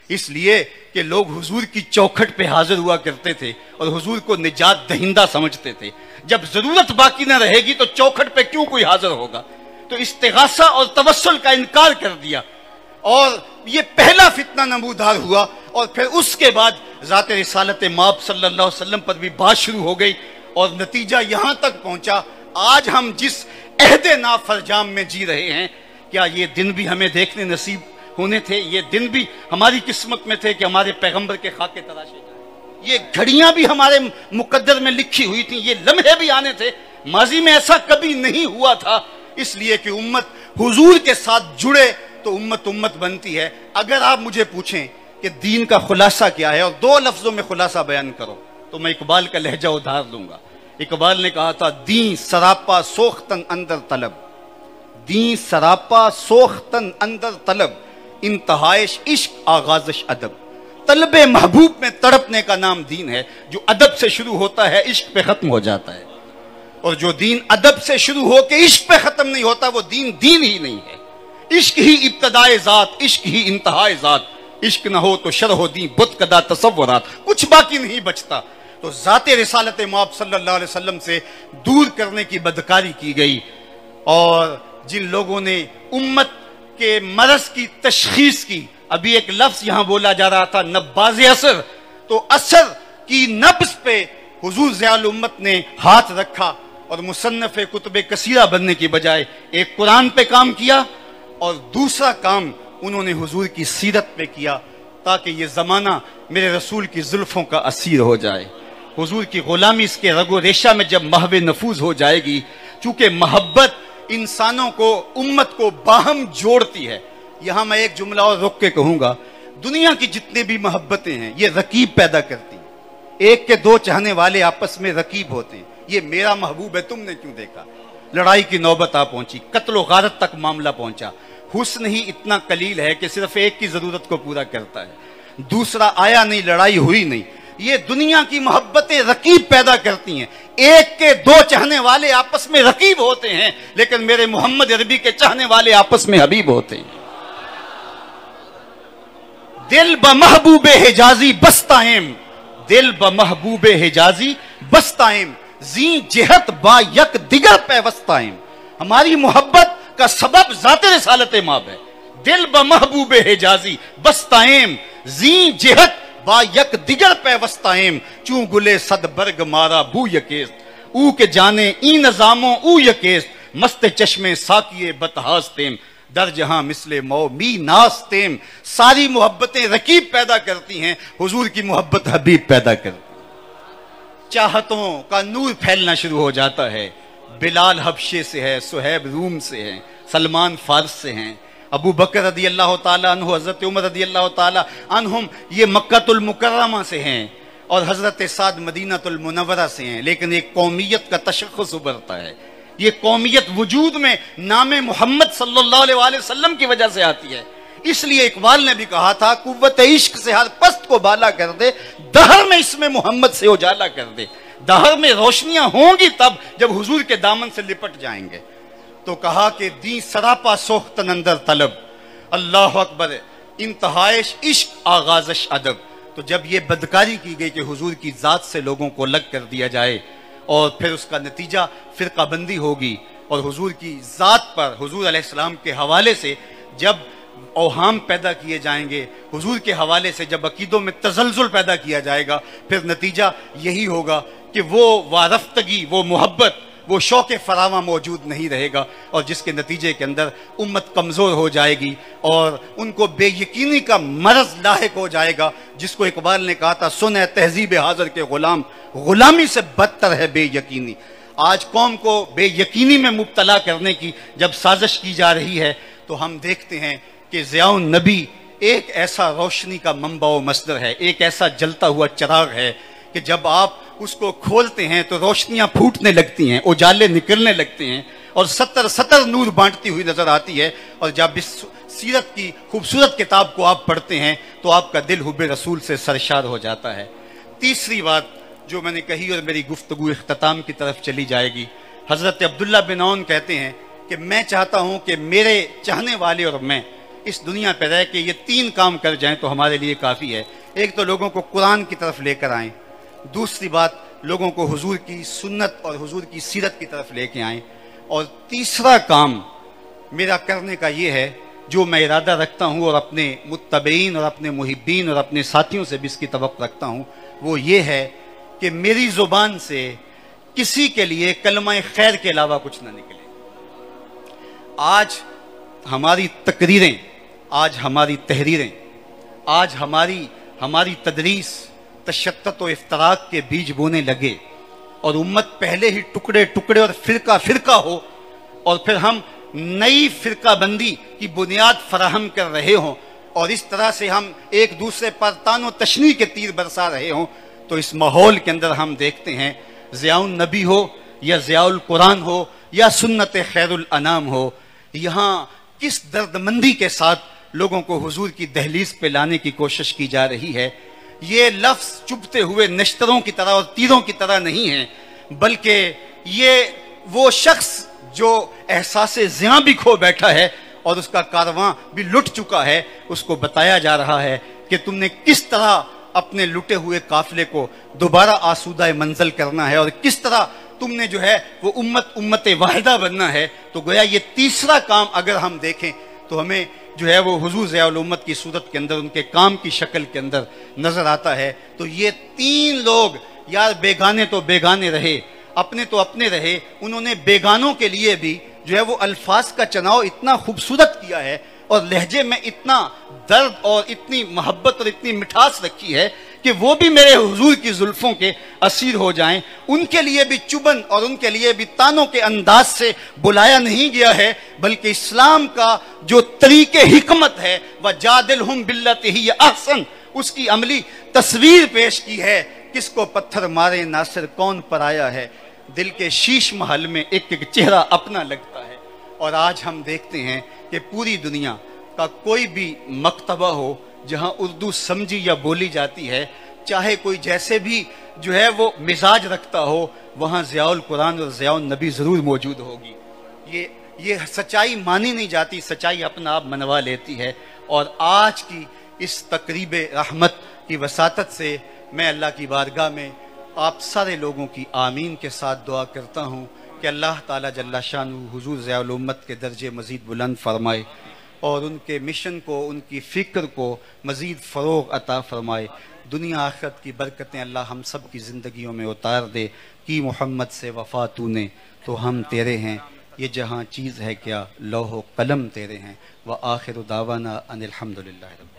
इसलिए कि लोग हुजूर की चौखट पे हाजिर हुआ करते थे और हुजूर को निजात दहिंदा समझते थे। जब जरूरत बाकी न रहेगी तो चौखट पे क्यों कोई हाजिर होगा। तो इस्तिगासा और तवस्सुल का इनकार कर दिया और ये पहला फितना नमूदार हुआ। और फिर उसके बाद ज़ात रिसालत माब सल्लल्लाहु अलैहि वसल्लम पर भी बात शुरू हो गई और नतीजा यहां तक पहुंचा, आज हम जिस अहदे नाफरजाम में जी रहे हैं, क्या ये दिन भी हमें देखने नसीब होने थे? ये दिन भी हमारी किस्मत में थे कि हमारे पैगंबर के खाके तराशे जाए? ये घड़ियां भी हमारे मुकद्दर में लिखी हुई थी, ये लम्हे भी आने थे। माजी में ऐसा कभी नहीं हुआ था। इसलिए कि उम्मत हुजूर के साथ जुड़े तो उम्मत उम्मत बनती है। अगर आप मुझे पूछें कि दीन का खुलासा क्या है और दो लफ्जों में खुलासा बयान करो, तो मैं इकबाल का लहजा उधार लूंगा। इकबाल ने कहा था, दी सरापा सोख्तन अंदर तलब, दी सरापा सोख्तन अंदर तलब, इंतहाइश इश्क आगाज़श अदब। तलबे महबूब में तड़पने का नाम दीन है। जो अदब से शुरू होता है इश्क पे खत्म हो जाता है, और जो दीन अदब से शुरू हो के इश्क पे खत्म नहीं होता वो दीन दीन ही नहीं है। इश्क ही इब्तदाए ज़ात, इश्क ही इंतहाए ज़ात। इश्क न हो तो शरह दी बुत कदा तसव्वुरात, कुछ बाकी नहीं बचता। तो ज़ाते रिसालत मौब सल्लल्लाहु अलैहि वसल्लम से दूर करने की बदकारी की गई। और जिन लोगों ने उम्मत के मरज की तशखीस की, अभी एक लफ्ज यहां बोला जा रहा था, नब्बाज़ असर, तो असर की नब्ज पे हुजूर ज़ियाउल उम्मत ने हाथ रखा और मुसन्नफ़े कुतुब कसीरा बनने की बजाय एक कुरान पे काम किया और दूसरा काम उन्होंने हुजूर की सीरत पे किया, ताकि ये ज़माना मेरे रसूल की जुल्फ़ों का असीर हो जाए। हुजूर की ग़ुलामी इसके रगो रेशा में जब महवे नफूज हो जाएगी, चूँकि मोहब्बत इंसानों को, उम्मत को बाहम जोड़ती है। यहां मैं एक जुमला और रुक के कहूंगा, दुनिया की जितने भी मोहब्बतें हैं ये रकीब पैदा करती हैं। एक के दो चाहने वाले आपस में रकीब होते हैं, ये मेरा महबूब है, तुमने क्यों देखा। लड़ाई की नौबत आ पहुंची, कत्ल गारत तक मामला पहुंचा। हुस्न ही इतना कलील है कि सिर्फ एक की जरूरत को पूरा करता है, दूसरा आया नहीं, लड़ाई हुई नहीं। ये दुनिया की मोहब्बतें रकीब पैदा करती हैं। एक के दो चाहने वाले आपस में रकीब होते हैं, लेकिन मेरे मोहम्मद अरबी के चाहने वाले आपस में हबीब होते हैं। दिल ब महबूबे हिजाजी बस्ताएम, दिल ब महबूबे हिजाजी बस्ताएम, जी जिहत बा यक दिगर पैवस्ताएम। हमारी मोहब्बत का सबब ज़ाते रिसालत माब है। दिल ब महबूबे हिजाजी बस्ताएम, जी जिहत बा यक दिगर पैवस्ताएम, चू गुले सद बर्ग मारा बू यकेस, ऊ के जाने ई नजामो ऊ यकेस, मस्त चश्मे साकिए बतहास्तेम, दर जहां मिसले मौ मी नास्तेम। सारी मोहब्बतें रकीब पैदा करती हैं, हुजूर की मोहब्बत हबीब पैदा करती है। चाहतों का नूर फैलना शुरू हो जाता है। बिलाल हबशे से है, सुहैब रूम से है, सलमान फारस से हैं, अबू बकर रदी अल्लाह ताला अन्हु, हजरत उमर रदी अल्लाह ताला अन्हुम ये मक्कातुल मुकर्रमा से हैं, और हजरत साद मदीनातुल मुनव्वरा से हैं। लेकिन एक कौमियत का तशख़्ख़ुस उभरता है। ये कौमियत वजूद में नाम मोहम्मद सल्लल्लाहु अलैहि वसल्लम की वजह से आती है। इसलिए इकबाल ने भी कहा था, कुव्वत इश्क से हर पस्त को बाला कर दे, दहर में इसमें मोहम्मद से उजाला कर दे। दहर में रोशनियां होंगी तब जब हुजूर के दामन से लिपट जाएंगे। तो कहा कि दी सरापा सोख्तन अंदर तलब, अल्लाह अकबर, इंतहाइश इश्क आगाज़श अदब। तो जब ये बदकारी की गई कि हुजूर की ज़ात से लोगों को अलग कर दिया जाए, और फिर उसका नतीजा फ़िरक़ाबंदी होगी, और हुजूर की ज़ात पर हुजूर अलैहिस्सलाम के हवाले से जब औहाम पैदा किए जाएंगे, हुजूर के हवाले से जब अकीदों में तज़ल्ज़ुल पैदा किया जाएगा, फिर नतीजा यही होगा कि वो वारफ्तगी, वो मोहब्बत, वो शौक़ फरावा मौजूद नहीं रहेगा, और जिसके नतीजे के अंदर उम्मत कमज़ोर हो जाएगी और उनको बेयकीनी का मरज़ लाहिक हो जाएगा। जिसको इकबाल ने कहा था, सुन है तहज़ीब हाज़िर के ग़ुलाम, ग़ुलामी से बदतर है बेयकीनी। आज कौम को बेयकीनी में मुब्तला करने की जब साजिश की जा रही है, तो हम देखते हैं कि ज़ियाउन नबी एक ऐसा रोशनी का मंबा व मस्दर है, एक ऐसा जलता हुआ चिराग है कि जब आप उसको खोलते हैं तो रोशनियां फूटने लगती हैं, उजाले निकलने लगते हैं, और सतर सतर नूर बांटती हुई नजर आती है। और जब इस सीरत की खूबसूरत किताब को आप पढ़ते हैं तो आपका दिल हुब्बे रसूल से सरशार हो जाता है। तीसरी बात जो मैंने कही, और मेरी गुफ्तगू इख्तिताम की तरफ चली जाएगी, हजरत अब्दुल्ला बिन औन कहते हैं कि मैं चाहता हूं कि मेरे चाहने वाले और मैं इस दुनिया पर रह के ये 3 काम कर जाएं तो हमारे लिए काफ़ी है। एक तो लोगों को कुरान की तरफ लेकर आएं, दूसरी बात लोगों को हुजूर की सुन्नत और हुजूर की सीरत की तरफ लेके आएं, और तीसरा काम मेरा करने का ये है जो मैं इरादा रखता हूँ और अपने मुत्तबईन और अपने मुहिब्बीन और अपने साथियों से भी इसकी तवक्को रखता हूँ, वो ये है कि मेरी ज़ुबान से किसी के लिए कलमा खैर के अलावा कुछ ना निकले। आज हमारी तकरीरें, आज हमारी तहरीरें, आज हमारी तदरीस तशत्तुत व इफ्तराक के बीज बोने लगे और उम्मत पहले ही टुकड़े टुकड़े और फिरका फिरका हो, और फिर हम नई फिरका बंदी की बुनियाद फराहम कर रहे हों और इस तरह से हम एक दूसरे पर तानो तशनी के तीर बरसा रहे हों, तो इस माहौल के अंदर हम देखते हैं ज़ियाउन नबी हो या ज़ियाउल कुरान हो या सुन्नत खैरुल अनाम हो, यहाँ किस दर्दमंदी के साथ लोगों को हुजूर की दहलीज पे लाने की कोशिश की जा रही है। ये लफ्ज़ चुभते हुए नश्तरों की तरह और तीरों की तरह नहीं है, बल्कि ये वो शख्स जो एहसासे ज़िया भी खो बैठा है और उसका कारवां भी लुट चुका है, उसको बताया जा रहा है कि तुमने किस तरह अपने लुटे हुए काफिले को दोबारा आसूदा मंजिल करना है और किस तरह तुमने जो है वो उम्मत वाहिदा बनना है। तो गोया ये तीसरा काम अगर हम देखें तो हमें जो है वो हुजूर ज़ियाउल उम्मत की सूरत के अंदर, उनके काम की शक्ल के अंदर नजर आता है। तो ये 3 लोग यार बेगाने तो बेगाने रहे, अपने तो अपने रहे, उन्होंने बेगानों के लिए भी जो है वो अल्फाज का चुनाव इतना खूबसूरत किया है और लहजे में इतना दर्द और इतनी मोहब्बत और इतनी मिठास रखी है कि वो भी मेरे हुजूर की जुल्फों के असीर हो जाएं। उनके लिए भी चुबन और उनके लिए भी तानों के अंदाज से बुलाया नहीं गया है, बल्कि इस्लाम का जो तरीके हिकमत है वह जादिलहुम बिल्लती अहसन, उसकी अमली तस्वीर पेश की है। किसको पत्थर मारे नासिर कौन पर आया है, दिल के शीश महल में एक एक चेहरा अपना लगता है। और आज हम देखते हैं कि पूरी दुनिया का कोई भी मकतबा हो जहां उर्दू समझी या बोली जाती है, चाहे कोई जैसे भी जो है वो मिजाज रखता हो, वहां ज़ियाउल कुरान और ज़ियाउल नबी ज़रूर मौजूद होगी। ये सच्चाई मानी नहीं जाती, सच्चाई अपना आप मनवा लेती है। और आज की इस तकरीब रहमत की वसातत से मैं अल्लाह की बारगाह में आप सारे लोगों की आमीन के साथ दुआ करता हूँ कि अल्लाह ताला जल्ला शानु हुजूर ज़ियाउल उम्मत के दर्जे मज़ीद बुलंद फरमाए और उनके मिशन को, उनकी फ़िक्र को मज़ीद फ़रोग़ अता फरमाए। दुनिया आखिरत की बरकतें अल्लाह हम सब की ज़िंदगियों में उतार दे कि मोहम्मद से वफ़ा तूने तो हम तेरे हैं, ये जहाँ चीज़ है क्या लौह कलम तेरे हैं। व आखिर दावाना अनिल हम्दुलिल्लाह।